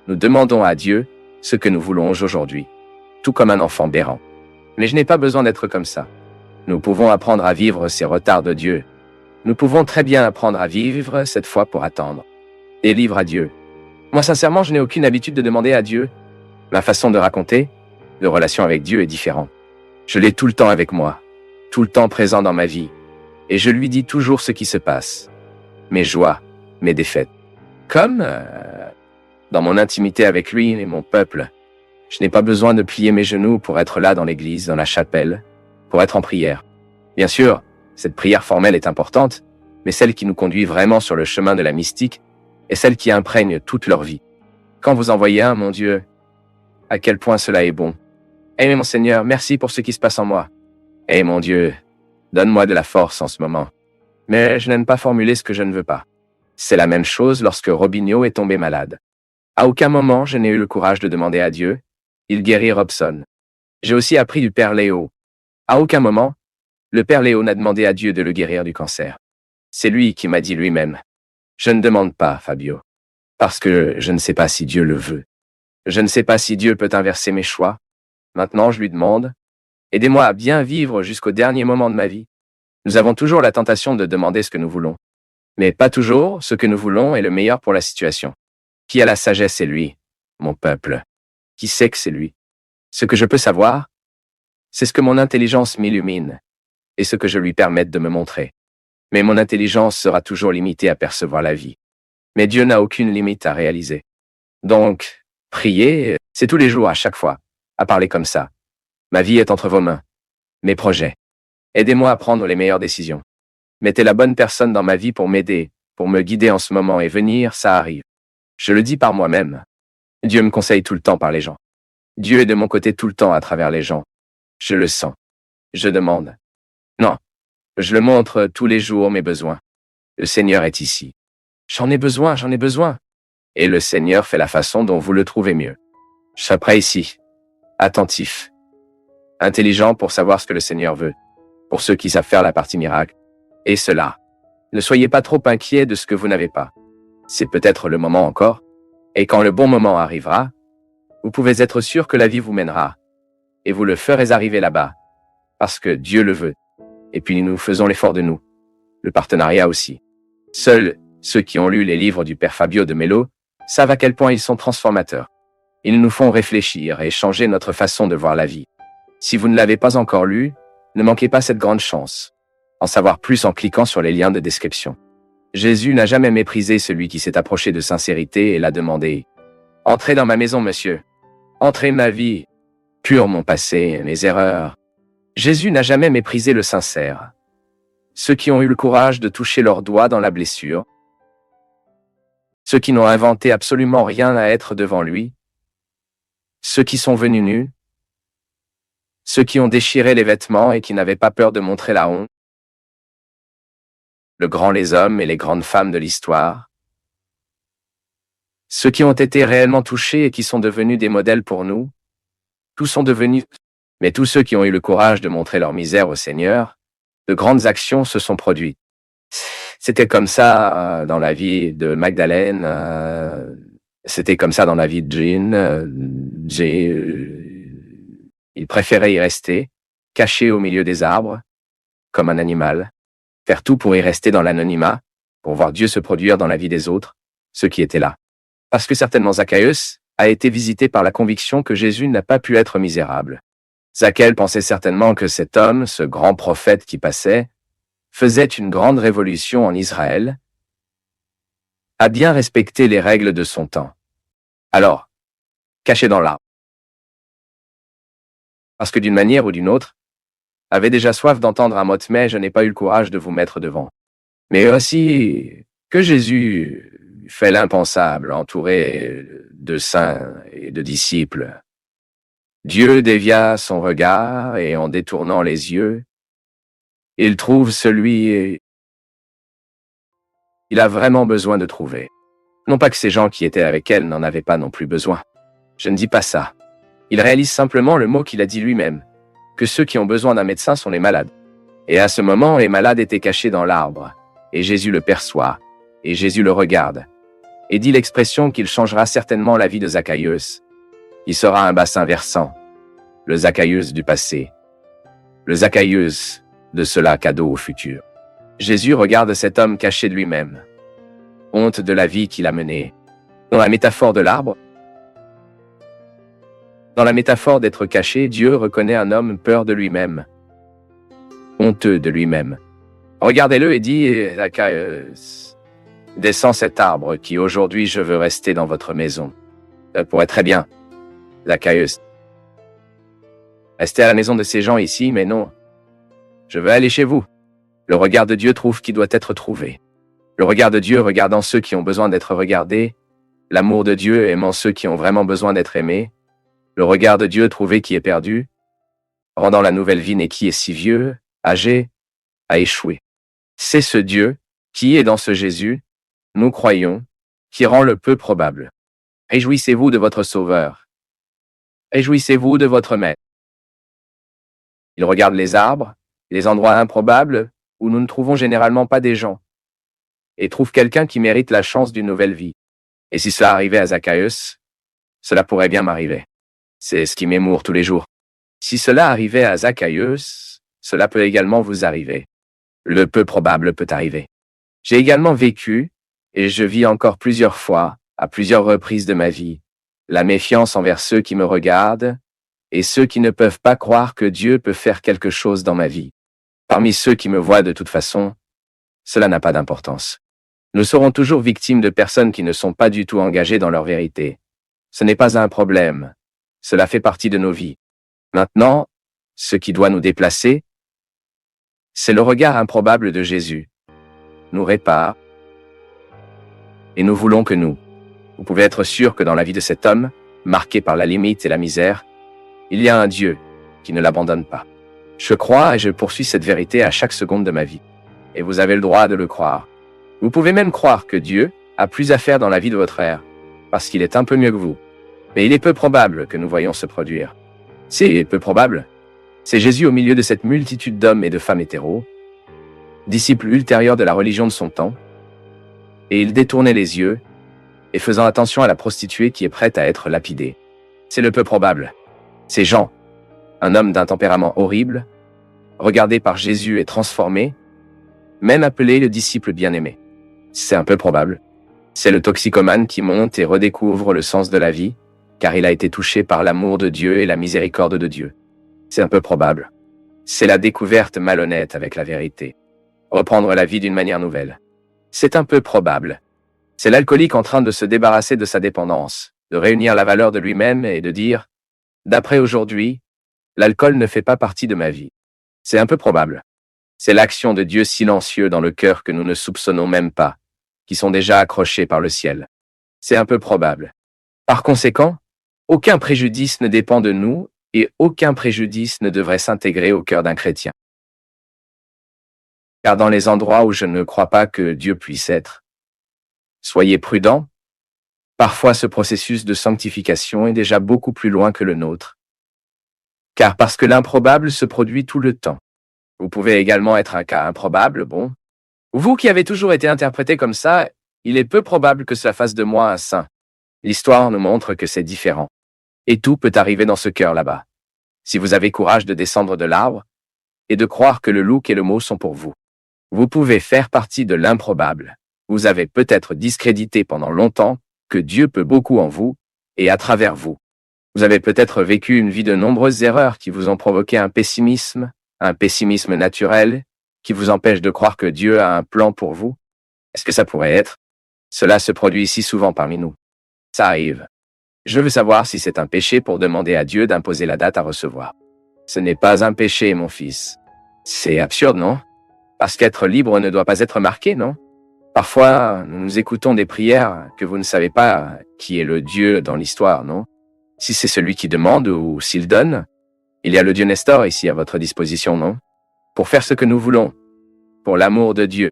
Nous demandons à Dieu ce que nous voulons aujourd'hui, tout comme un enfant berrant. Mais je n'ai pas besoin d'être comme ça. Nous pouvons apprendre à vivre ces retards de Dieu. Nous pouvons très bien apprendre à vivre cette foi pour attendre. Et livre à Dieu. Moi, sincèrement, je n'ai aucune habitude de demander à Dieu. Ma façon de raconter, de relation avec Dieu est différente. Je l'ai tout le temps avec moi, tout le temps présent dans ma vie. Et je lui dis toujours ce qui se passe. Mes joies, mes défaites. Comme dans mon intimité avec lui et mon peuple. Je n'ai pas besoin de plier mes genoux pour être là dans l'église, dans la chapelle, pour être en prière. Bien sûr, cette prière formelle est importante, mais celle qui nous conduit vraiment sur le chemin de la mystique est celle qui imprègne toute leur vie. Quand vous en voyez un, mon Dieu, à quel point cela est bon. Eh mon Seigneur, merci pour ce qui se passe en moi. Eh mon Dieu, donne-moi de la force en ce moment. Mais je n'aime pas formuler ce que je ne veux pas. C'est la même chose lorsque Robinho est tombé malade. À aucun moment je n'ai eu le courage de demander à Dieu. Il guérit Robson. J'ai aussi appris du Père Léo. À aucun moment, le Père Léo n'a demandé à Dieu de le guérir du cancer. C'est lui qui m'a dit lui-même. Je ne demande pas, Fabio. Parce que je ne sais pas si Dieu le veut. Je ne sais pas si Dieu peut inverser mes choix. Maintenant, je lui demande. Aidez-moi à bien vivre jusqu'au dernier moment de ma vie. Nous avons toujours la tentation de demander ce que nous voulons. Mais pas toujours ce que nous voulons est le meilleur pour la situation. Qui a la sagesse, c'est lui, mon peuple. Qui sait que c'est lui? Ce que je peux savoir, c'est ce que mon intelligence m'illumine et ce que je lui permette de me montrer. Mais mon intelligence sera toujours limitée à percevoir la vie. Mais Dieu n'a aucune limite à réaliser. Donc, prier, c'est tous les jours, à chaque fois, à parler comme ça. Ma vie est entre vos mains. Mes projets. Aidez-moi à prendre les meilleures décisions. Mettez la bonne personne dans ma vie pour m'aider, pour me guider en ce moment et venir, ça arrive. Je le dis par moi-même. Dieu me conseille tout le temps par les gens. Dieu est de mon côté tout le temps à travers les gens. Je le sens. Je demande. Non. Je le montre tous les jours mes besoins. Le Seigneur est ici. J'en ai besoin, j'en ai besoin. Et le Seigneur fait la façon dont vous le trouvez mieux. Je serai prêt ici. Attentif. Intelligent pour savoir ce que le Seigneur veut. Pour ceux qui savent faire la partie miracle. Et cela. Ne soyez pas trop inquiets de ce que vous n'avez pas. C'est peut-être le moment encore. Et quand le bon moment arrivera, vous pouvez être sûr que la vie vous mènera. Et vous le ferez arriver là-bas. Parce que Dieu le veut. Et puis nous faisons l'effort de nous. Le partenariat aussi. Seuls ceux qui ont lu les livres du Père Fabio de Melo savent à quel point ils sont transformateurs. Ils nous font réfléchir et changer notre façon de voir la vie. Si vous ne l'avez pas encore lu, ne manquez pas cette grande chance. En savoir plus en cliquant sur les liens de description. Jésus n'a jamais méprisé celui qui s'est approché de sincérité et l'a demandé. Entrez dans ma maison, monsieur. Entrez ma vie. Pur mon passé, mes erreurs. Jésus n'a jamais méprisé le sincère. Ceux qui ont eu le courage de toucher leurs doigts dans la blessure. Ceux qui n'ont inventé absolument rien à être devant lui. Ceux qui sont venus nus. Ceux qui ont déchiré les vêtements et qui n'avaient pas peur de montrer la honte. Le grand les hommes et les grandes femmes de l'histoire. Ceux qui ont été réellement touchés et qui sont devenus des modèles pour nous. Tous sont devenus, mais tous ceux qui ont eu le courage de montrer leur misère au Seigneur, de grandes actions se sont produites. C'était comme ça dans la vie de Magdalène, c'était comme ça dans la vie de Jean. Il préférait y rester, caché au milieu des arbres, comme un animal, faire tout pour y rester dans l'anonymat, pour voir Dieu se produire dans la vie des autres, ceux qui étaient là. Parce que certainement Zacchaeus a été visité par la conviction que Jésus n'a pas pu être misérable. Zachaël pensait certainement que cet homme, ce grand prophète qui passait, faisait une grande révolution en Israël, a bien respecté les règles de son temps. Alors, caché dans l'arbre. Parce que d'une manière ou d'une autre, avait déjà soif d'entendre un mot, mais je n'ai pas eu le courage de vous mettre devant. Mais aussi que Jésus fait l'impensable, entouré de saints et de disciples. Dieu dévia son regard et en détournant les yeux, il trouve celui qu'il a vraiment besoin de trouver. Non pas que ces gens qui étaient avec elle n'en avaient pas non plus besoin. Je ne dis pas ça. Il réalise simplement le mot qu'il a dit lui-même, que ceux qui ont besoin d'un médecin sont les malades. Et à ce moment, les malades étaient cachés dans l'arbre, et Jésus le perçoit, et Jésus le regarde. et dit l'expression qu'il changera certainement la vie de Zacchaeus. Il sera un bassin versant, le Zacchaeus du passé, le Zacchaeus de cela cadeau au futur. Jésus regarde cet homme caché de lui-même, honte de la vie qu'il a menée. Dans la métaphore de l'arbre, dans la métaphore d'être caché, Dieu reconnaît un homme peur de lui-même, honteux de lui-même. Regardez-le et dit, Zacchaeus, descends cet arbre qui aujourd'hui je veux rester dans votre maison. Ça pourrait très bien, Zacchaeus. Rester à la maison de ces gens ici, mais non. Je veux aller chez vous. Le regard de Dieu trouve qui doit être trouvé. Le regard de Dieu regardant ceux qui ont besoin d'être regardés, l'amour de Dieu aimant ceux qui ont vraiment besoin d'être aimés, le regard de Dieu trouvé qui est perdu, rendant la nouvelle vie née qui est si vieux, âgé, a échoué. C'est ce Dieu qui est dans ce Jésus, nous croyons, qui rend le peu probable. Réjouissez-vous de votre Sauveur. Réjouissez-vous de votre Maître. Il regarde les arbres, les endroits improbables où nous ne trouvons généralement pas des gens, et trouve quelqu'un qui mérite la chance d'une nouvelle vie. Et si cela arrivait à Zacchaeus, cela pourrait bien m'arriver. C'est ce qui m'émoure tous les jours. Si cela arrivait à Zacchaeus, cela peut également vous arriver. Le peu probable peut arriver. J'ai également vécu, et je vis encore plusieurs fois, à plusieurs reprises de ma vie, la méfiance envers ceux qui me regardent, et ceux qui ne peuvent pas croire que Dieu peut faire quelque chose dans ma vie. Parmi ceux qui me voient de toute façon, cela n'a pas d'importance. Nous serons toujours victimes de personnes qui ne sont pas du tout engagées dans leur vérité. Ce n'est pas un problème. Cela fait partie de nos vies. Maintenant, ce qui doit nous déplacer, c'est le regard improbable de Jésus. Nous répare. Et nous voulons que vous pouvez être sûr que dans la vie de cet homme, marqué par la limite et la misère, il y a un Dieu qui ne l'abandonne pas. Je crois et je poursuis cette vérité à chaque seconde de ma vie. Et vous avez le droit de le croire. Vous pouvez même croire que Dieu a plus à faire dans la vie de votre frère, parce qu'il est un peu mieux que vous. Mais il est peu probable que nous voyions se produire. C'est peu probable. C'est Jésus au milieu de cette multitude d'hommes et de femmes hétéros, disciple ultérieur de la religion de son temps, et il détournait les yeux, et faisant attention à la prostituée qui est prête à être lapidée. C'est le peu probable. C'est Jean, un homme d'un tempérament horrible, regardé par Jésus et transformé, même appelé le disciple bien-aimé. C'est un peu probable. C'est le toxicomane qui monte et redécouvre le sens de la vie, car il a été touché par l'amour de Dieu et la miséricorde de Dieu. C'est un peu probable. C'est la découverte malhonnête avec la vérité. Reprendre la vie d'une manière nouvelle. C'est un peu probable. C'est l'alcoolique en train de se débarrasser de sa dépendance, de réunir la valeur de lui-même et de dire « D'après aujourd'hui, l'alcool ne fait pas partie de ma vie ». C'est un peu probable. C'est l'action de Dieu silencieux dans le cœur que nous ne soupçonnons même pas, qui sont déjà accrochés par le ciel. C'est un peu probable. Par conséquent, aucun préjudice ne dépend de nous et aucun préjudice ne devrait s'intégrer au cœur d'un chrétien. Car dans les endroits où je ne crois pas que Dieu puisse être, soyez prudents. Parfois ce processus de sanctification est déjà beaucoup plus loin que le nôtre. Car parce que l'improbable se produit tout le temps. Vous pouvez également être un cas improbable, bon. Vous qui avez toujours été interprété comme ça, il est peu probable que cela fasse de moi un saint. L'histoire nous montre que c'est différent. Et tout peut arriver dans ce cœur là-bas. Si vous avez courage de descendre de l'arbre et de croire que le look et le mot sont pour vous. Vous pouvez faire partie de l'improbable. Vous avez peut-être discrédité pendant longtemps que Dieu peut beaucoup en vous et à travers vous. Vous avez peut-être vécu une vie de nombreuses erreurs qui vous ont provoqué un pessimisme naturel qui vous empêche de croire que Dieu a un plan pour vous. Est-ce que ça pourrait être? Cela se produit si souvent parmi nous. Ça arrive. Je veux savoir si c'est un péché pour demander à Dieu d'imposer la date à recevoir. Ce n'est pas un péché, mon fils. C'est absurde, non? Parce qu'être libre ne doit pas être marqué, non? Parfois, nous écoutons des prières que vous ne savez pas qui est le Dieu dans l'histoire, non? Si c'est celui qui demande ou s'il donne, il y a le Dieu Nestor ici à votre disposition, non? Pour faire ce que nous voulons, pour l'amour de Dieu.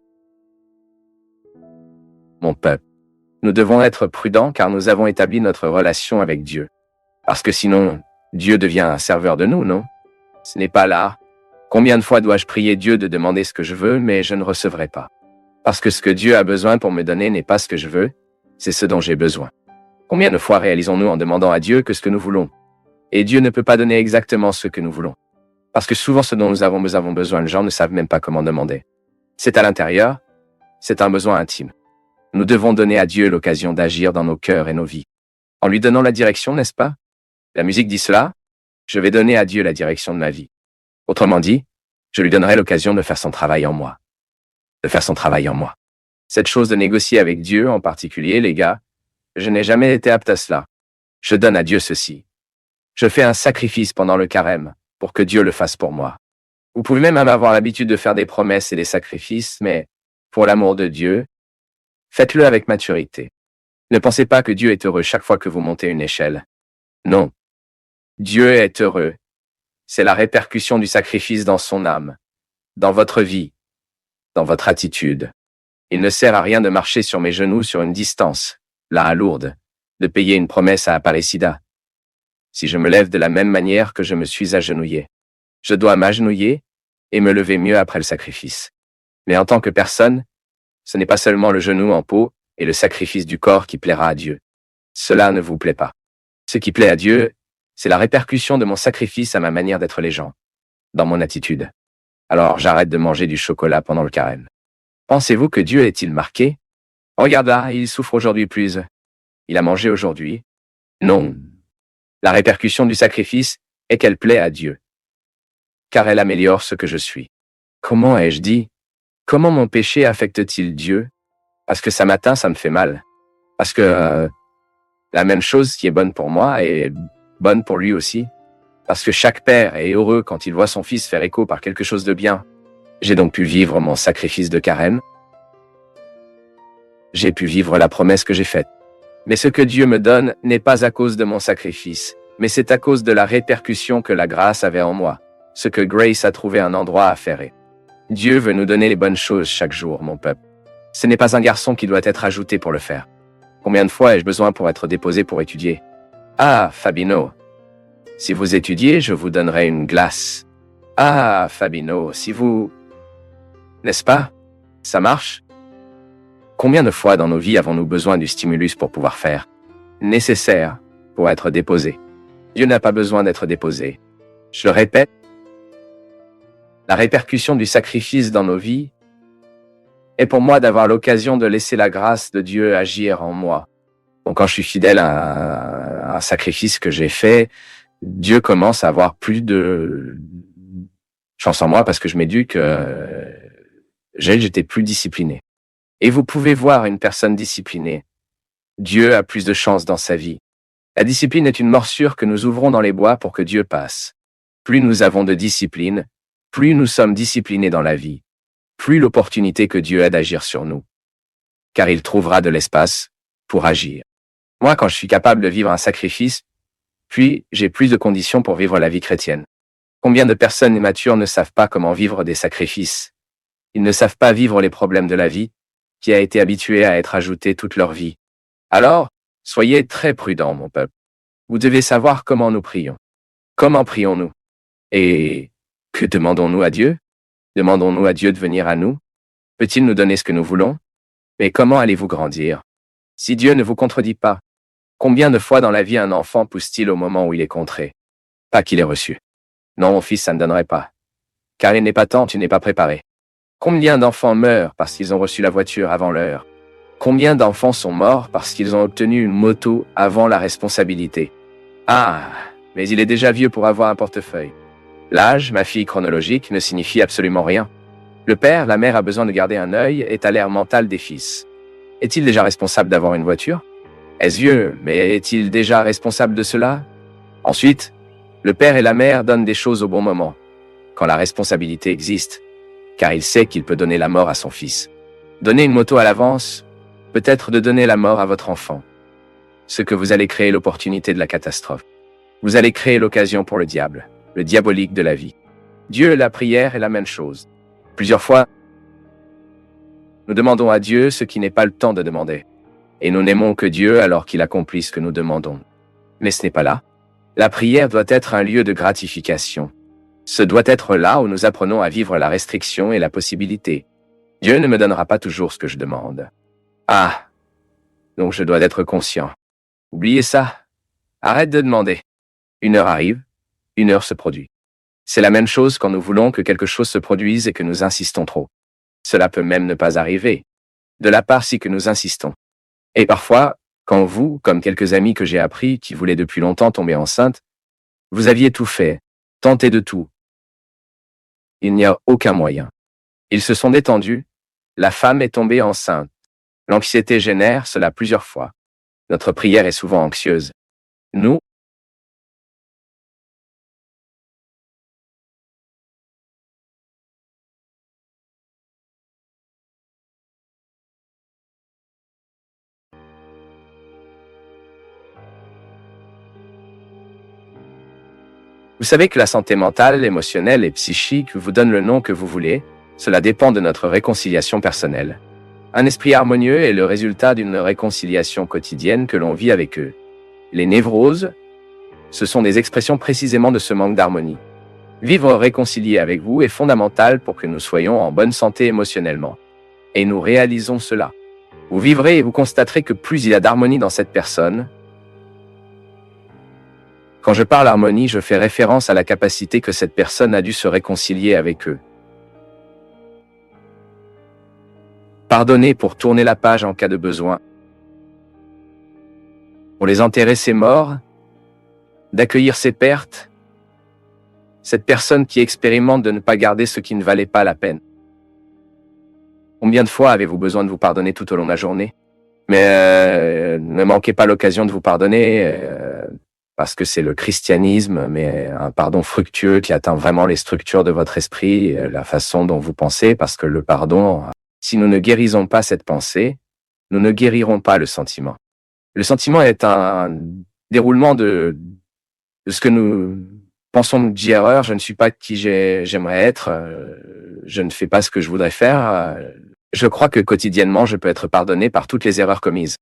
Mon peuple, nous devons être prudents car nous avons établi notre relation avec Dieu. Parce que sinon, Dieu devient un serveur de nous, non? Ce n'est pas là. Combien de fois dois-je prier Dieu de demander ce que je veux, mais je ne recevrai pas? Parce que ce que Dieu a besoin pour me donner n'est pas ce que je veux, C'est ce dont j'ai besoin. Combien de fois réalisons-nous en demandant à Dieu que ce que nous voulons? Et Dieu ne peut pas donner exactement ce que nous voulons. Parce que souvent ce dont nous avons besoin, les gens ne savent même pas comment demander. C'est à l'intérieur, c'est un besoin intime. Nous devons donner à Dieu l'occasion d'agir dans nos cœurs et nos vies. En lui donnant la direction, n'est-ce pas? La musique dit cela, je vais donner à Dieu la direction de ma vie. Autrement dit, je lui donnerai l'occasion de faire son travail en moi. De faire son travail en moi. Cette chose de négocier avec Dieu en particulier, les gars, je n'ai jamais été apte à cela. Je donne à Dieu ceci. Je fais un sacrifice pendant le carême pour que Dieu le fasse pour moi. Vous pouvez même avoir l'habitude de faire des promesses et des sacrifices, mais pour l'amour de Dieu, faites-le avec maturité. Ne pensez pas que Dieu est heureux chaque fois que vous montez une échelle. Non. Dieu est heureux. C'est la répercussion du sacrifice dans son âme, dans votre vie, dans votre attitude. Il ne sert à rien de marcher sur mes genoux sur une distance, là à Lourdes, de payer une promesse à Aparecida. Si je me lève de la même manière que je me suis agenouillé, je dois m'agenouiller et me lever mieux après le sacrifice. Mais en tant que personne, ce n'est pas seulement le genou en peau et le sacrifice du corps qui plaira à Dieu. Cela ne vous plaît pas. Ce qui plaît à Dieu, c'est la répercussion de mon sacrifice à ma manière d'être les gens, dans mon attitude. Alors j'arrête de manger du chocolat pendant le carême. Pensez-vous que Dieu est-il marqué? Regarde là, il souffre aujourd'hui plus. Il a mangé aujourd'hui. Non. La répercussion du sacrifice est qu'elle plaît à Dieu. Car elle améliore ce que je suis. Comment ai-je dit? Comment mon péché affecte-t-il Dieu? Parce que ça m'atteint, ça me fait mal. Parce que la même chose qui est bonne pour moi est bonne pour lui aussi. Parce que chaque père est heureux quand il voit son fils faire écho par quelque chose de bien. J'ai donc pu vivre mon sacrifice de carême. J'ai pu vivre la promesse que j'ai faite. Mais ce que Dieu me donne n'est pas à cause de mon sacrifice, mais c'est à cause de la répercussion que la grâce avait en moi, ce que Grace a trouvé un endroit à faire. Dieu veut nous donner les bonnes choses chaque jour, mon peuple. Ce n'est pas un garçon qui doit être ajouté pour le faire. Combien de fois ai-je besoin pour être déposé pour étudier? Ah, Fabino. Si vous étudiez, je vous donnerai une glace. Ah, Fabino, si vous... N'est-ce pas? Ça marche? Combien de fois dans nos vies avons-nous besoin du stimulus pour pouvoir faire? Nécessaire pour être déposé. Dieu n'a pas besoin d'être déposé. Je le répète, la répercussion du sacrifice dans nos vies est pour moi d'avoir l'occasion de laisser la grâce de Dieu agir en moi. Donc quand je suis fidèle à un sacrifice que j'ai fait, Dieu commence à avoir plus de chance en moi parce que je m'éduque, j'étais plus discipliné. Et vous pouvez voir une personne disciplinée. Dieu a plus de chance dans sa vie. La discipline est une morsure que nous ouvrons dans les bois pour que Dieu passe. Plus nous avons de discipline, plus nous sommes disciplinés dans la vie, plus l'opportunité que Dieu a d'agir sur nous. Car il trouvera de l'espace pour agir. Moi, quand je suis capable de vivre un sacrifice, puis j'ai plus de conditions pour vivre la vie chrétienne. Combien de personnes immatures ne savent pas comment vivre des sacrifices? Ils ne savent pas vivre les problèmes de la vie, qui a été habituée à être ajoutée toute leur vie. Alors, soyez très prudents, mon peuple. Vous devez savoir comment nous prions. Comment prions-nous? Et que demandons-nous à Dieu? Demandons-nous à Dieu de venir à nous? Peut-il nous donner ce que nous voulons? Mais comment allez-vous grandir? Si Dieu ne vous contredit pas, combien de fois dans la vie un enfant pousse-t-il au moment où il est contré? Pas qu'il ait reçu. Non, mon fils, ça ne donnerait pas. Car il n'est pas temps, tu n'es pas préparé. Combien d'enfants meurent parce qu'ils ont reçu la voiture avant l'heure? Combien d'enfants sont morts parce qu'ils ont obtenu une moto avant la responsabilité? Ah, mais il est déjà vieux pour avoir un portefeuille. L'âge, ma fille chronologique, ne signifie absolument rien. Le père, la mère a besoin de garder un œil et à l'ère mentale des fils. Est-il déjà responsable d'avoir une voiture? Est-ce vieux, mais est-il déjà responsable de cela? Ensuite, le père et la mère donnent des choses au bon moment, quand la responsabilité existe, car il sait qu'il peut donner la mort à son fils. Donner une moto à l'avance, peut-être de donner la mort à votre enfant. Ce que vous allez créer l'opportunité de la catastrophe. Vous allez créer l'occasion pour le diable, le diabolique de la vie. Dieu et la prière est la même chose. Plusieurs fois, nous demandons à Dieu ce qui n'est pas le temps de demander. Et nous n'aimons que Dieu alors qu'il accomplit ce que nous demandons. Mais ce n'est pas là. La prière doit être un lieu de gratification. Ce doit être là où nous apprenons à vivre la restriction et la possibilité. Dieu ne me donnera pas toujours ce que je demande. Ah, Donc je dois être conscient. Oubliez ça. Arrête de demander. Une heure arrive, une heure se produit. C'est la même chose quand nous voulons que quelque chose se produise et que nous insistons trop. Cela peut même ne pas arriver. De la part si que nous insistons. Et parfois, quand vous, comme quelques amis que j'ai appris qui voulaient depuis longtemps tomber enceinte, vous aviez tout fait, tenté de tout. Il n'y a aucun moyen. Ils se sont détendus, la femme est tombée enceinte. L'anxiété génère cela plusieurs fois. Notre prière est souvent anxieuse. Nous, vous savez que la santé mentale, émotionnelle et psychique vous donne le nom que vous voulez, cela dépend de notre réconciliation personnelle. Un esprit harmonieux est le résultat d'une réconciliation quotidienne que l'on vit avec eux. Les névroses, ce sont des expressions précisément de ce manque d'harmonie. Vivre réconcilié avec vous est fondamental pour que nous soyons en bonne santé émotionnellement. Et nous réalisons cela. Vous vivrez et vous constaterez que plus il y a d'harmonie dans cette personne. Quand je parle harmonie, je fais référence à la capacité que cette personne a dû se réconcilier avec eux. Pardonner pour tourner la page en cas de besoin. Pour les enterrer ses morts, d'accueillir ses pertes. Cette personne qui expérimente de ne pas garder ce qui ne valait pas la peine. Combien de fois avez-vous besoin de vous pardonner tout au long de la journée? Mais ne manquez pas l'occasion de vous pardonner, parce que c'est le christianisme, mais un pardon fructueux qui atteint vraiment les structures de votre esprit, la façon dont vous pensez, parce que le pardon, si nous ne guérisons pas cette pensée, nous ne guérirons pas le sentiment. Le sentiment est un déroulement de ce que nous pensons de erreur. Je ne suis pas qui j'aimerais être, je ne fais pas ce que je voudrais faire. Je crois que quotidiennement, je peux être pardonné par toutes les erreurs commises.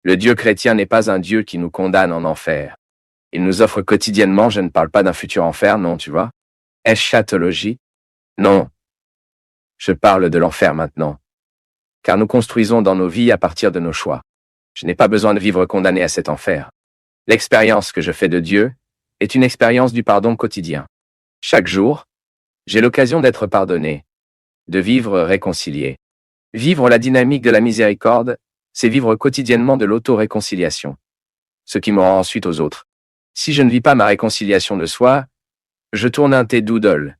Le Dieu chrétien n'est pas un Dieu qui nous condamne en enfer. Il nous offre quotidiennement, je ne parle pas d'un futur enfer, non, tu vois. Eschatologie? Non. Je parle de l'enfer maintenant. Car nous construisons dans nos vies à partir de nos choix. Je n'ai pas besoin de vivre condamné à cet enfer. L'expérience que je fais de Dieu est une expérience du pardon quotidien. Chaque jour, j'ai l'occasion d'être pardonné, de vivre réconcilié. Vivre la dynamique de la miséricorde, c'est vivre quotidiennement de l'auto-réconciliation. Ce qui me rend ensuite aux autres. Si je ne vis pas ma réconciliation de soi, je tourne un thé doodle,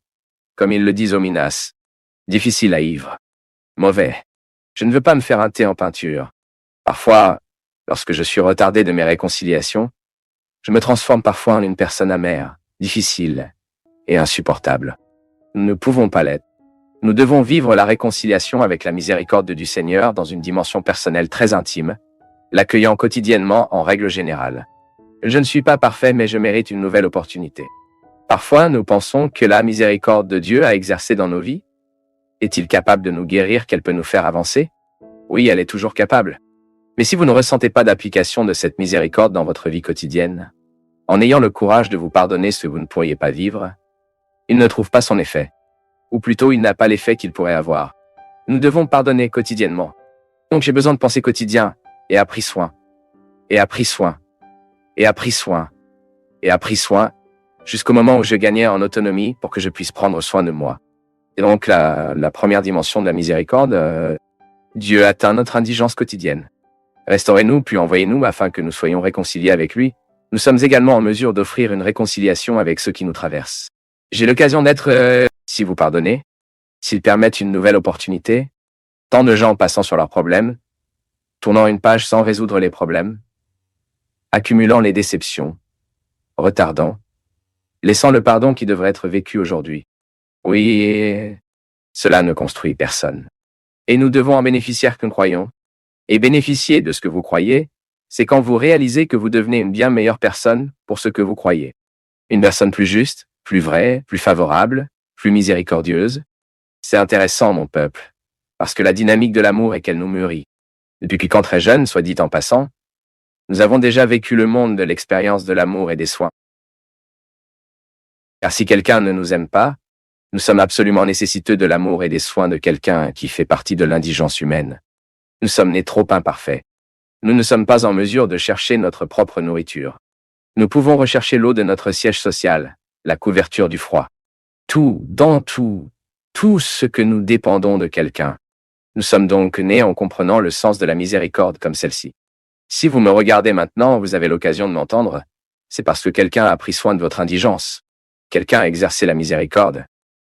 comme ils le disent au Minas. Difficile à ivre. Mauvais. Je ne veux pas me faire un thé en peinture. Parfois, lorsque je suis retardé de mes réconciliations, je me transforme parfois en une personne amère, difficile et insupportable. Nous ne pouvons pas l'être. Nous devons vivre la réconciliation avec la miséricorde du Seigneur dans une dimension personnelle très intime, l'accueillant quotidiennement en règle générale. Je ne suis pas parfait, mais je mérite une nouvelle opportunité. Parfois, nous pensons que la miséricorde de Dieu a exercé dans nos vies. Est-il capable de nous guérir, qu'elle peut nous faire avancer? Oui, elle est toujours capable. Mais si vous ne ressentez pas d'application de cette miséricorde dans votre vie quotidienne, en ayant le courage de vous pardonner ce que vous ne pourriez pas vivre, il ne trouve pas son effet. Ou plutôt, il n'a pas l'effet qu'il pourrait avoir. Nous devons pardonner quotidiennement. Donc j'ai besoin de penser quotidien, et appris soin, et appris soin, et appris soin, et appris soin, jusqu'au moment où je gagnais en autonomie pour que je puisse prendre soin de moi. Et donc la première dimension de la miséricorde, Dieu atteint notre indigence quotidienne. Restaurez-nous, puis envoyez-nous afin que nous soyons réconciliés avec lui. Nous sommes également en mesure d'offrir une réconciliation avec ceux qui nous traversent. J'ai l'occasion d'être, si vous pardonnez, s'ils permettent une nouvelle opportunité, tant de gens passant sur leurs problèmes, tournant une page sans résoudre les problèmes, accumulant les déceptions, retardant, laissant le pardon qui devrait être vécu aujourd'hui. Oui, cela ne construit personne. Et nous devons en bénéficier que nous croyons. Et bénéficier de ce que vous croyez, c'est quand vous réalisez que vous devenez une bien meilleure personne pour ce que vous croyez. Une personne plus juste, plus vraie, plus favorable, plus miséricordieuse. C'est intéressant, mon peuple, parce que la dynamique de l'amour est qu'elle nous mûrit. Depuis quand très jeune, soit dit en passant, nous avons déjà vécu le monde de l'expérience de l'amour et des soins. Car si quelqu'un ne nous aime pas, nous sommes absolument nécessiteux de l'amour et des soins de quelqu'un qui fait partie de l'indigence humaine. Nous sommes nés trop imparfaits. Nous ne sommes pas en mesure de chercher notre propre nourriture. Nous pouvons rechercher l'eau de notre siège social, la couverture du froid. Dans tout ce que nous dépendons de quelqu'un. Nous sommes donc nés en comprenant le sens de la miséricorde comme celle-ci. Si vous me regardez maintenant, vous avez l'occasion de m'entendre, c'est parce que quelqu'un a pris soin de votre indigence. Quelqu'un a exercé la miséricorde.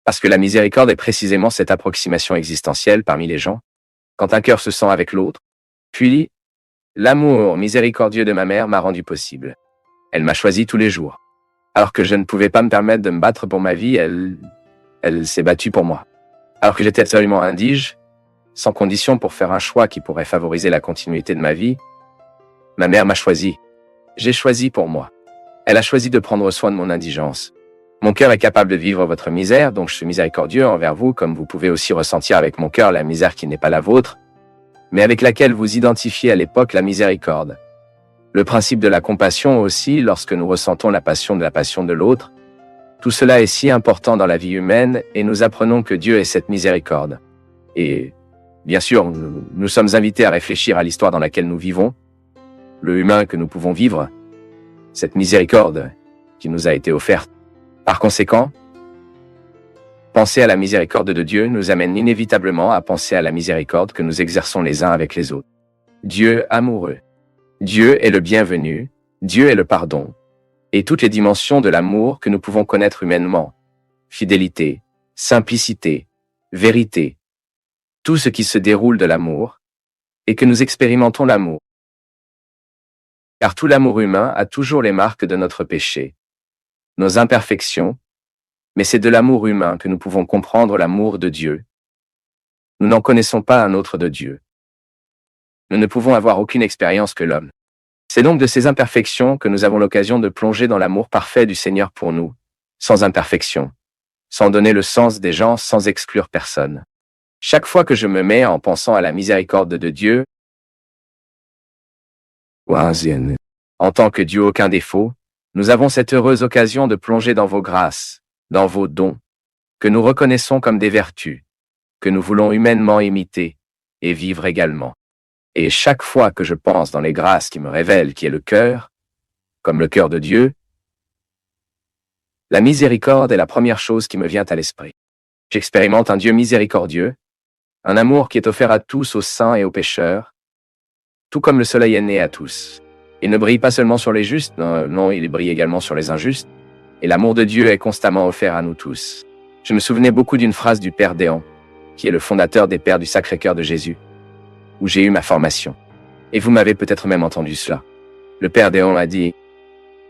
Parce que la miséricorde est précisément cette approximation existentielle parmi les gens. Quand un cœur se sent avec l'autre. Puis, l'amour miséricordieux de ma mère m'a rendu possible. Elle m'a choisi tous les jours. Alors que je ne pouvais pas me permettre de me battre pour ma vie, elle s'est battue pour moi. Alors que j'étais absolument indige, sans condition pour faire un choix qui pourrait favoriser la continuité de ma vie, ma mère m'a choisi. J'ai choisi pour moi. Elle a choisi de prendre soin de mon indigence. Mon cœur est capable de vivre votre misère, donc je suis miséricordieux envers vous, comme vous pouvez aussi ressentir avec mon cœur la misère qui n'est pas la vôtre, mais avec laquelle vous identifiez à l'époque la miséricorde. Le principe de la compassion aussi, lorsque nous ressentons la passion de l'autre. Tout cela est si important dans la vie humaine et nous apprenons que Dieu est cette miséricorde. Et, bien sûr, nous sommes invités à réfléchir à l'histoire dans laquelle nous vivons, le humain que nous pouvons vivre, cette miséricorde qui nous a été offerte. Par conséquent, penser à la miséricorde de Dieu nous amène inévitablement à penser à la miséricorde que nous exerçons les uns avec les autres. Dieu amoureux. Dieu est le bienvenu, Dieu est le pardon, et toutes les dimensions de l'amour que nous pouvons connaître humainement. Fidélité, simplicité, vérité. Tout ce qui se déroule de l'amour, et que nous expérimentons l'amour. Car tout l'amour humain a toujours les marques de notre péché, nos imperfections, mais c'est de l'amour humain que nous pouvons comprendre l'amour de Dieu. Nous n'en connaissons pas un autre de Dieu. Nous ne pouvons avoir aucune expérience que l'homme. C'est donc de ces imperfections que nous avons l'occasion de plonger dans l'amour parfait du Seigneur pour nous, sans imperfection, sans donner le sens des gens, sans exclure personne. Chaque fois que je me mets en pensant à la miséricorde de Dieu, en tant que Dieu aucun défaut, nous avons cette heureuse occasion de plonger dans vos grâces, dans vos dons, que nous reconnaissons comme des vertus, que nous voulons humainement imiter et vivre également. Et chaque fois que je pense dans les grâces qui me révèlent qui est le cœur, comme le cœur de Dieu, la miséricorde est la première chose qui me vient à l'esprit. J'expérimente un Dieu miséricordieux, un amour qui est offert à tous, aux saints et aux pécheurs, tout comme le soleil est né à tous. Il ne brille pas seulement sur les justes, non, il brille également sur les injustes, et l'amour de Dieu est constamment offert à nous tous. Je me souvenais beaucoup d'une phrase du Père Déon, qui est le fondateur des Pères du Sacré-Cœur de Jésus, où j'ai eu ma formation. Et vous m'avez peut-être même entendu cela. Le Père Déon a dit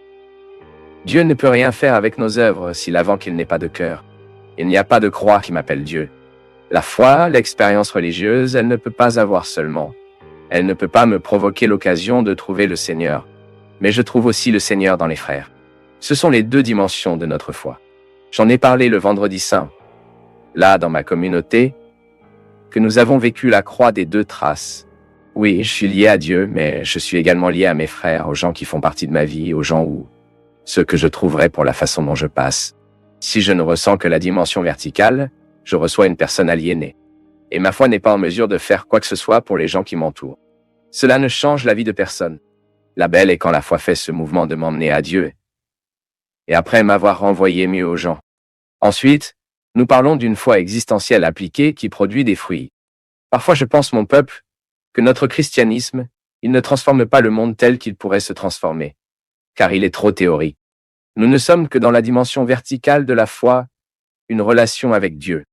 « Dieu ne peut rien faire avec nos œuvres s'il avant qu'il n'ait pas de cœur. Il n'y a pas de croix qui m'appelle Dieu. La foi, l'expérience religieuse, elle ne peut pas avoir seulement. Elle ne peut pas me provoquer l'occasion de trouver le Seigneur. Mais je trouve aussi le Seigneur dans les frères. Ce sont les deux dimensions de notre foi. J'en ai parlé le vendredi saint. Là, dans ma communauté, que nous avons vécu la croix des deux traces. Oui, je suis lié à Dieu, mais je suis également lié à mes frères, aux gens qui font partie de ma vie, aux gens où ceux que je trouverai pour la façon dont je passe. Si je ne ressens que la dimension verticale, je reçois une personne aliénée. Et ma foi n'est pas en mesure de faire quoi que ce soit pour les gens qui m'entourent. Cela ne change la vie de personne. La belle est quand la foi fait ce mouvement de m'emmener à Dieu, et après m'avoir renvoyé mieux aux gens. Ensuite, nous parlons d'une foi existentielle appliquée qui produit des fruits. Parfois je pense, mon peuple, que notre christianisme, il ne transforme pas le monde tel qu'il pourrait se transformer, car il est trop théorique. Nous ne sommes que dans la dimension verticale de la foi, une relation avec Dieu.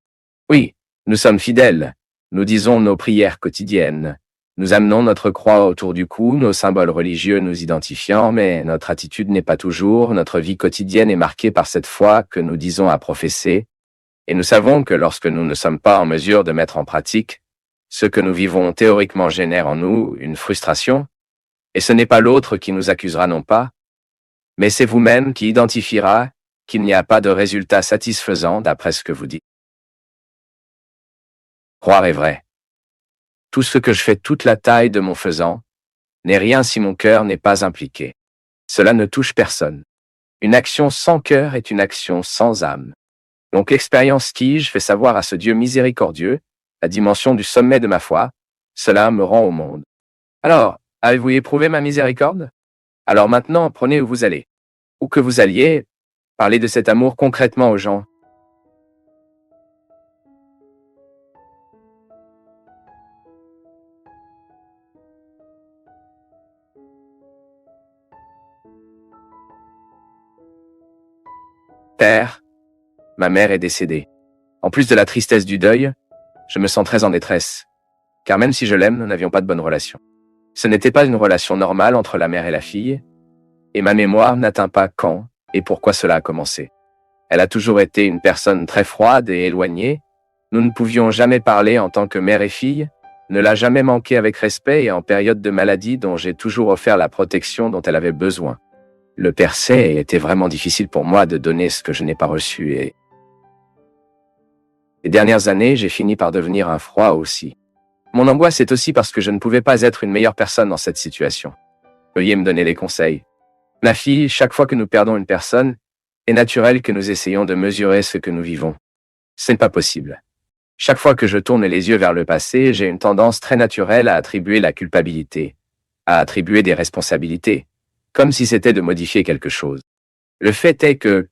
Oui, nous sommes fidèles, nous disons nos prières quotidiennes, nous amenons notre croix autour du cou, nos symboles religieux nous identifiant, mais notre attitude n'est pas toujours, notre vie quotidienne est marquée par cette foi que nous disons à professer, et nous savons que lorsque nous ne sommes pas en mesure de mettre en pratique, ce que nous vivons théoriquement génère en nous une frustration, et ce n'est pas l'autre qui nous accusera non pas, mais c'est vous-même qui identifiera qu'il n'y a pas de résultat satisfaisant d'après ce que vous dites. Croire est vrai. Tout ce que je fais, toute la taille de mon faisant, n'est rien si mon cœur n'est pas impliqué. Cela ne touche personne. Une action sans cœur est une action sans âme. Donc l'expérience qui je fais savoir à ce Dieu miséricordieux, la dimension du sommet de ma foi, cela me rend au monde. Alors, Avez-vous éprouvé ma miséricorde? Alors maintenant, prenez où vous allez. Où que vous alliez, parlez de cet amour concrètement aux gens. Père, ma mère est décédée. En plus de la tristesse du deuil, je me sens très en détresse. Car même si je l'aime, nous n'avions pas de bonne relation. Ce n'était pas une relation normale entre la mère et la fille, et ma mémoire n'atteint pas quand et pourquoi cela a commencé. Elle a toujours été une personne très froide et éloignée. Nous ne pouvions jamais parler en tant que mère et fille, ne l'a jamais manqué avec respect et en période de maladie dont j'ai toujours offert la protection dont elle avait besoin. Le percé était vraiment difficile pour moi de donner ce que je n'ai pas reçu et les dernières années, j'ai fini par devenir un froid aussi. Mon angoisse est aussi parce que je ne pouvais pas être une meilleure personne dans cette situation. Veuillez me donner des conseils. Ma fille, chaque fois que nous perdons une personne, est naturel que nous essayions de mesurer ce que nous vivons. Ce n'est pas possible. Chaque fois que je tourne les yeux vers le passé, j'ai une tendance très naturelle à attribuer la culpabilité, à attribuer des responsabilités, comme si c'était de modifier quelque chose. Le fait est que,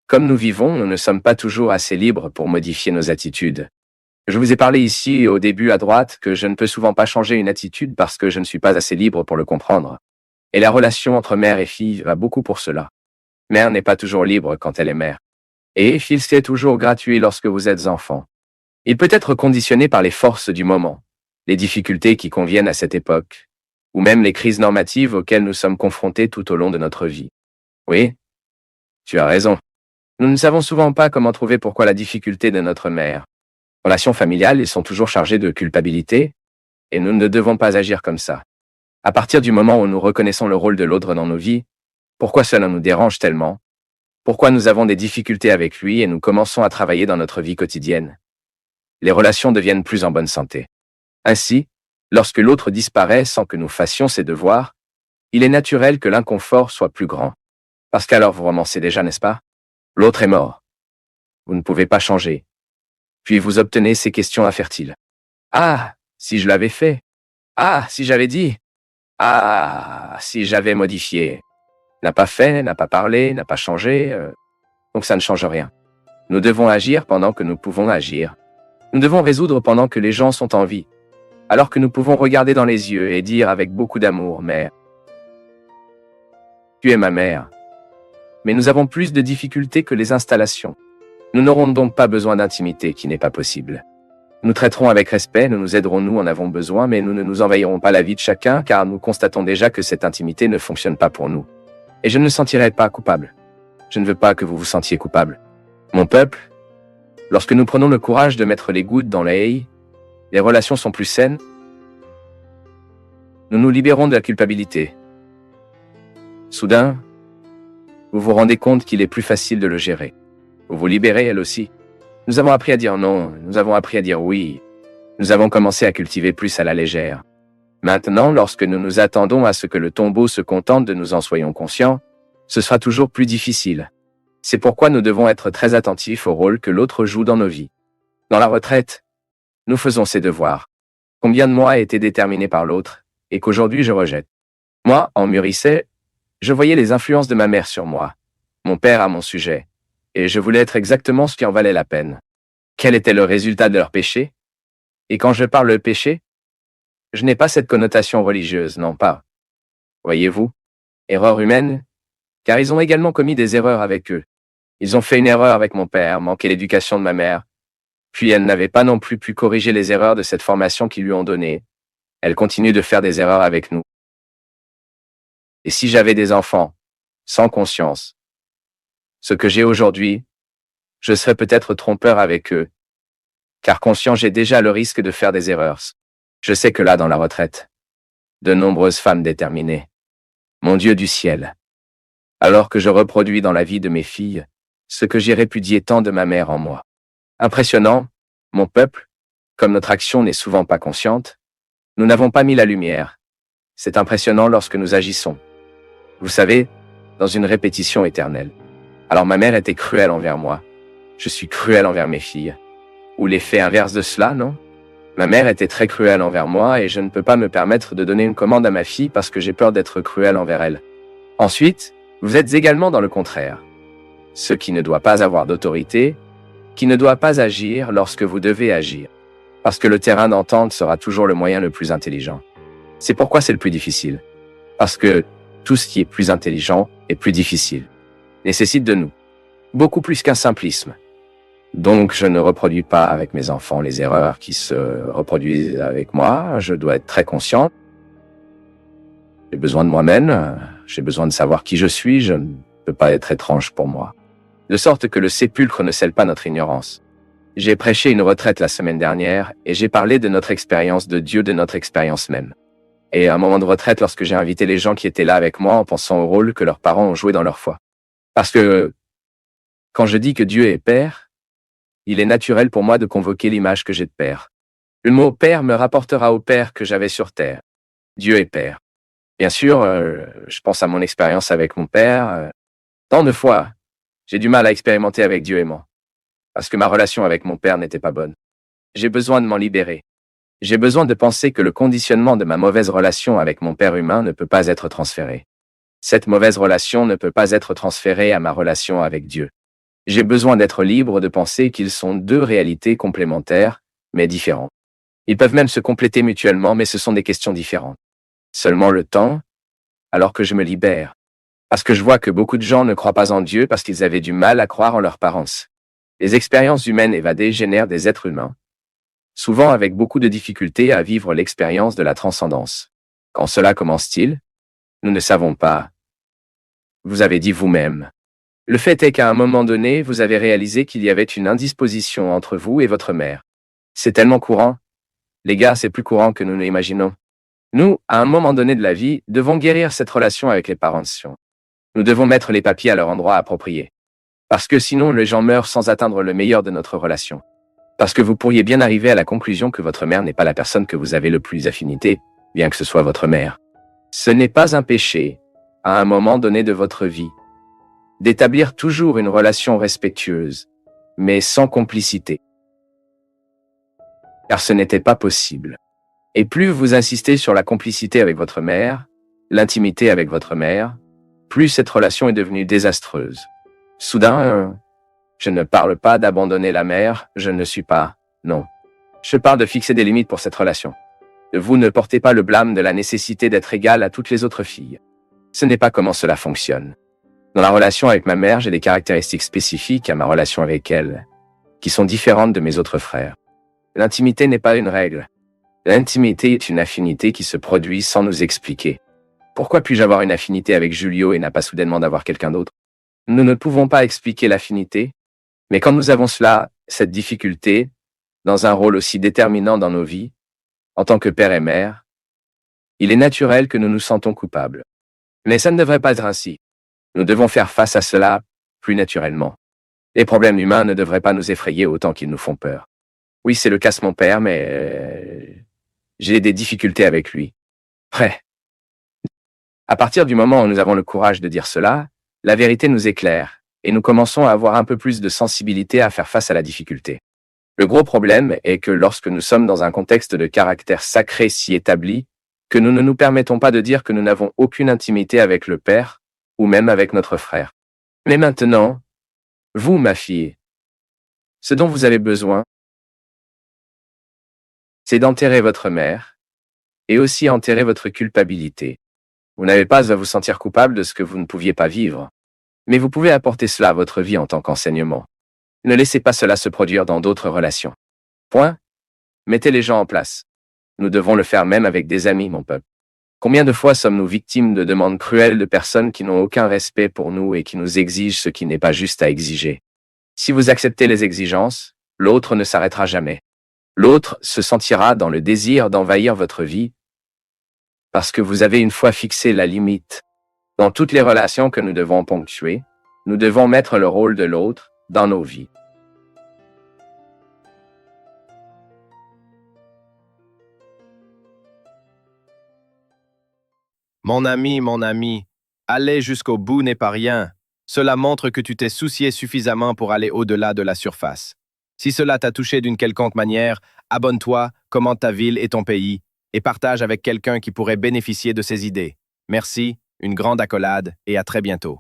comme nous vivons, nous ne sommes pas toujours assez libres pour modifier nos attitudes. Je vous ai parlé ici au début à droite que je ne peux souvent pas changer une attitude parce que je ne suis pas assez libre pour le comprendre. Et la relation entre mère et fille va beaucoup pour cela. Mère n'est pas toujours libre quand elle est mère. Et fils c'est toujours gratuit lorsque vous êtes enfant. Il peut être conditionné par les forces du moment, les difficultés qui conviennent à cette époque, ou même les crises normatives auxquelles nous sommes confrontés tout au long de notre vie. Oui, tu as raison. Nous ne savons souvent pas comment trouver pourquoi la difficulté de notre mère. Relations familiales, ils sont toujours chargés de culpabilité, et nous ne devons pas agir comme ça. À partir du moment où nous reconnaissons le rôle de l'autre dans nos vies, pourquoi cela nous dérange tellement? Pourquoi nous avons des difficultés avec lui et nous commençons à travailler dans notre vie quotidienne? Les relations deviennent plus en bonne santé. Ainsi, lorsque l'autre disparaît sans que nous fassions ses devoirs, il est naturel que l'inconfort soit plus grand. Parce qu'alors vous romancez déjà, n'est-ce pas? L'autre est mort. Vous ne pouvez pas changer. Puis vous obtenez ces questions infertiles. Ah, si je l'avais fait. Ah, si j'avais dit. Ah, si j'avais modifié. N'a pas fait, n'a pas parlé, n'a pas changé. Donc ça ne change rien. Nous devons agir pendant que nous pouvons agir. Nous devons résoudre pendant que les gens sont en vie. Alors que nous pouvons regarder dans les yeux et dire avec beaucoup d'amour, mère, tu es ma mère. Mais nous avons plus de difficultés que les installations. Nous n'aurons donc pas besoin d'intimité qui n'est pas possible. Nous traiterons avec respect, nous nous aiderons, nous en avons besoin, mais nous ne nous envahirons pas la vie de chacun car nous constatons déjà que cette intimité ne fonctionne pas pour nous. Et je ne me sentirai pas coupable. Je ne veux pas que vous vous sentiez coupable. Mon peuple, lorsque nous prenons le courage de mettre les gouttes dans la haie, les relations sont plus saines. Nous nous libérons de la culpabilité. Soudain, vous vous rendez compte qu'il est plus facile de le gérer. Vous vous libérez elle aussi. Nous avons appris à dire non, nous avons appris à dire oui. Nous avons commencé à cultiver plus à la légère. Maintenant, lorsque nous nous attendons à ce que le tombeau se contente de nous en soyons conscients, ce sera toujours plus difficile. C'est pourquoi nous devons être très attentifs au rôle que l'autre joue dans nos vies. Dans la retraite, nous faisons ses devoirs. Combien de mois a été déterminé par l'autre, et qu'aujourd'hui je rejette. Moi, en mûrissant, je voyais les influences de ma mère sur moi, mon père à mon sujet, et je voulais être exactement ce qui en valait la peine. Quel était le résultat de leur péché? Et quand je parle de péché, je n'ai pas cette connotation religieuse, non pas. Voyez-vous, erreur humaine, car ils ont également commis des erreurs avec eux. Ils ont fait une erreur avec mon père, manqué l'éducation de ma mère, puis elle n'avait pas non plus pu corriger les erreurs de cette formation qu'ils lui ont donnée. Elle continue de faire des erreurs avec nous. Et si j'avais des enfants, sans conscience, ce que j'ai aujourd'hui, je serais peut-être trompeur avec eux, car conscient j'ai déjà le risque de faire des erreurs. Je sais que là, dans la retraite, de nombreuses femmes déterminées. Mon Dieu du ciel. Alors que je reproduis dans la vie de mes filles, ce que j'ai répudié tant de ma mère en moi. Impressionnant, mon peuple, comme notre action n'est souvent pas consciente, nous n'avons pas mis la lumière. C'est impressionnant lorsque nous agissons. Vous savez, dans une répétition éternelle. Alors ma mère était cruelle envers moi. Je suis cruel envers mes filles. Ou l'effet inverse de cela, non? Ma mère était très cruelle envers moi et je ne peux pas me permettre de donner une commande à ma fille parce que j'ai peur d'être cruel envers elle. Ensuite, vous êtes également dans le contraire. Ce qui ne doit pas avoir d'autorité, qui ne doit pas agir lorsque vous devez agir. Parce que le terrain d'entente sera toujours le moyen le plus intelligent. C'est pourquoi c'est le plus difficile. Parce que tout ce qui est plus intelligent est plus difficile. Nécessite de nous. Beaucoup plus qu'un simplisme. Donc, je ne reproduis pas avec mes enfants les erreurs qui se reproduisent avec moi. Je dois être très conscient. J'ai besoin de moi-même. J'ai besoin de savoir qui je suis. Je ne peux pas être étrange pour moi. De sorte que le sépulcre ne scelle pas notre ignorance. J'ai prêché une retraite la semaine dernière et j'ai parlé de notre expérience de Dieu, de notre expérience même. Et à un moment de retraite, lorsque j'ai invité les gens qui étaient là avec moi en pensant au rôle que leurs parents ont joué dans leur foi. Parce que quand je dis que Dieu est Père, il est naturel pour moi de convoquer l'image que j'ai de Père. Le mot Père me rapportera au Père que j'avais sur terre. Dieu est Père. Bien sûr, je pense à mon expérience avec mon Père. Tant de fois, j'ai du mal à expérimenter avec Dieu aimant. Parce que ma relation avec mon Père n'était pas bonne. J'ai besoin de m'en libérer. J'ai besoin de penser que le conditionnement de ma mauvaise relation avec mon Père humain ne peut pas être transféré. Cette mauvaise relation ne peut pas être transférée à ma relation avec Dieu. J'ai besoin d'être libre de penser qu'ils sont deux réalités complémentaires, mais différentes. Ils peuvent même se compléter mutuellement, mais ce sont des questions différentes. Seulement le temps, alors que je me libère. Parce que je vois que beaucoup de gens ne croient pas en Dieu parce qu'ils avaient du mal à croire en leurs parents. Les expériences humaines évadées génèrent des êtres humains, souvent avec beaucoup de difficultés à vivre l'expérience de la transcendance. Quand cela commence-t-il? Nous ne savons pas. Vous avez dit vous-même. Le fait est qu'à un moment donné, vous avez réalisé qu'il y avait une indisposition entre vous et votre mère. C'est tellement courant. Les gars, c'est plus courant que nous l'imaginons. Nous, à un moment donné de la vie, devons guérir cette relation avec les parents. Nous devons mettre les papiers à leur endroit approprié. Parce que sinon, les gens meurent sans atteindre le meilleur de notre relation. Parce que vous pourriez bien arriver à la conclusion que votre mère n'est pas la personne que vous avez le plus affinité, bien que ce soit votre mère. Ce n'est pas un péché, à un moment donné de votre vie, d'établir toujours une relation respectueuse, mais sans complicité. Car ce n'était pas possible. Et plus vous insistez sur la complicité avec votre mère, l'intimité avec votre mère, plus cette relation est devenue désastreuse. Soudain, je ne parle pas d'abandonner la mère, je ne suis pas, non. Je parle de fixer des limites pour cette relation. Vous ne portez pas le blâme de la nécessité d'être égal à toutes les autres filles. Ce n'est pas comment cela fonctionne. Dans la relation avec ma mère, j'ai des caractéristiques spécifiques à ma relation avec elle, qui sont différentes de mes autres frères. L'intimité n'est pas une règle. L'intimité est une affinité qui se produit sans nous expliquer. Pourquoi puis-je avoir une affinité avec Julio et n'a pas soudainement d'avoir quelqu'un d'autre? Nous ne pouvons pas expliquer l'affinité, mais quand nous avons cela, cette difficulté, dans un rôle aussi déterminant dans nos vies, en tant que père et mère, il est naturel que nous nous sentons coupables. Mais ça ne devrait pas être ainsi. Nous devons faire face à cela plus naturellement. Les problèmes humains ne devraient pas nous effrayer autant qu'ils nous font peur. Oui, c'est le cas de mon père, mais j'ai des difficultés avec lui. Prêt. À partir du moment où nous avons le courage de dire cela, la vérité nous éclaire, et nous commençons à avoir un peu plus de sensibilité à faire face à la difficulté. Le gros problème est que lorsque nous sommes dans un contexte de caractère sacré si établi, que nous ne nous permettons pas de dire que nous n'avons aucune intimité avec le Père, ou même avec notre frère. Mais maintenant, vous, ma fille, ce dont vous avez besoin, c'est d'enterrer votre mère, et aussi enterrer votre culpabilité. Vous n'avez pas à vous sentir coupable de ce que vous ne pouviez pas vivre. Mais vous pouvez apporter cela à votre vie en tant qu'enseignement. Ne laissez pas cela se produire dans d'autres relations. Point. Mettez les gens en place. Nous devons le faire même avec des amis, mon peuple. Combien de fois sommes-nous victimes de demandes cruelles de personnes qui n'ont aucun respect pour nous et qui nous exigent ce qui n'est pas juste à exiger? Si vous acceptez les exigences, l'autre ne s'arrêtera jamais. L'autre se sentira dans le désir d'envahir votre vie parce que vous avez une fois fixé la limite. Dans toutes les relations que nous devons ponctuer, nous devons mettre le rôle de l'autre dans nos vies. Mon ami, aller jusqu'au bout n'est pas rien. Cela montre que tu t'es soucié suffisamment pour aller au-delà de la surface. Si cela t'a touché d'une quelconque manière, abonne-toi, comment ta ville et ton pays et partage avec quelqu'un qui pourrait bénéficier de ces idées. Merci, une grande accolade et à très bientôt.